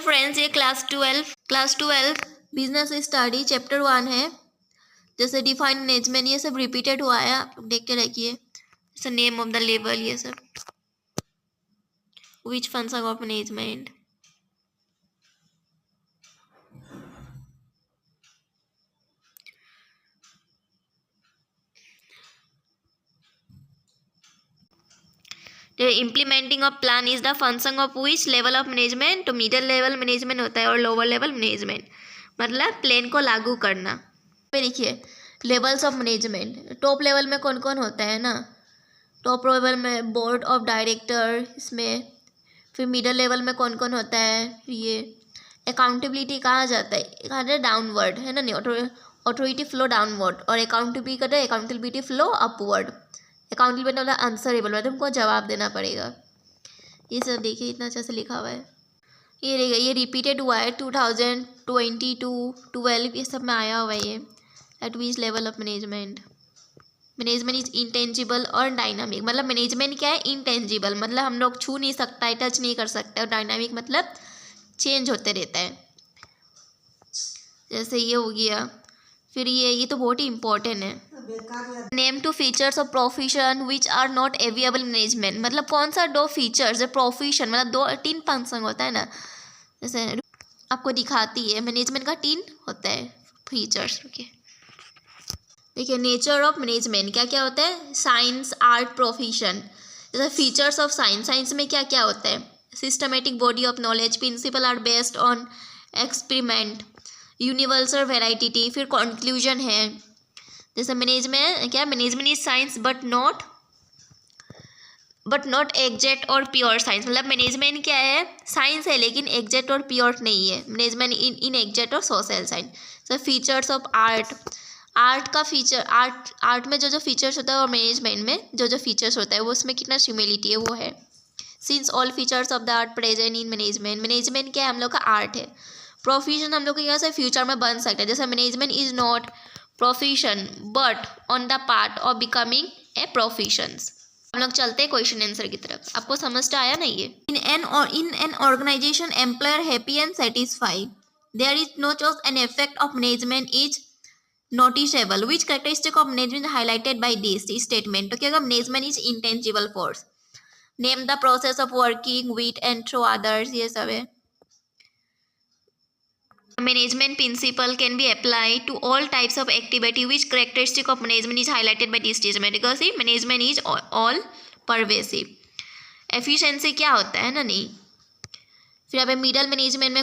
Friends, ये class twelve business study chapter 1 है। जैसे डिफाइन मैनेजमेंट ये सब रिपीटेड हुआ है, आप लोग देखते रहिए। जैसे नेम ऑफ द लेवल, ये सब which function of management. Implementing of plan is the function of which level of management. तो मिडिल लेवल मैनेजमेंट होता है और लोअर लेवल मैनेजमेंट मतलब प्लान को लागू करना। पे देखिए levels of management. Top level में कौन कौन होता है ना, टॉप लेवल में बोर्ड ऑफ डायरेक्टर इसमें। फिर मिडिल लेवल में कौन कौन होता है, ये अकाउंटेबिलिटी कहा जाता है, कहा जाता है डाउनवर्ड है ना, नहीं ऑथोरिटी फ्लो डाउनवर्ड, और अकाउंटेबिलिटी फ्लो अपवर्ड। अकाउंटेबिलिटी मतलब आंसरेबल मतलब तुमको जवाब देना पड़ेगा। ये सब देखिए इतना अच्छा से लिखा हुआ है। ये रिपीटेड हुआ है 2022, 12 ये सब में आया हुआ है। ये eight which level of management is intangible और डायनामिक। मतलब मैनेजमेंट क्या है, इंटेंजिबल मतलब हम लोग छू नहीं सकता है, टच नहीं कर सकते, और डायनामिक मतलब चेंज होते रहता है। जैसे ये हो गया। फिर ये तो बहुत ही इंपॉर्टेंट है। Name two features of profession which are not available management. मतलब कौन सा दो फीचर्स है प्रोफेशन, मतलब 3 फंक्शन होता है ना, जैसे आपको दिखाती है मैनेजमेंट का 3 होता है फीचर्स। ओके देखिए नेचर ऑफ मैनेजमेंट क्या क्या होता है, साइंस आर्ट प्रोफेशन। जैसे फीचर्स ऑफ साइंस में क्या क्या होता है, systematic body of knowledge, principle are based on experiment, universal variety. फिर कंक्लूजन है जैसे management is science but not exact और प्योर साइंस। मतलब मैनेजमेंट क्या है, साइंस है लेकिन एग्जैक्ट और प्योर नहीं है। मैनेजमेंट इन एग्जैक्ट और social science. So features of art का फीचर, आर्ट में जो फीचर्स होता है और मैनेजमेंट में जो फीचर्स होता है वो उसमें कितना सिमिलरिटी है वो है। Since all features of the art present in management क्या है, हम लोग का आर्ट है। प्रोफेशन हम लोग को यहाँ से फ्यूचर में बन सकता है। जैसे management is not profession but on the part of becoming a profession. हम लोग चलते हैं क्वेश्चन आंसर की तरफ। आपको समझ तो आया नहीं है। In an organisation employer happy and satisfied, there is no choice an effect of management is noticeable. Which characteristic of management highlighted by this statement? तो क्या होगा, management is intangible force. Name the process of working with and through others, ये सब है। Management principle can be applied to all types of activity. Which characteristic of management is highlighted by this statement? Because see, management is all pervasive. Efficiency क्या होता है ना, नहीं। फिर अब मिडल मैनेजमेंट में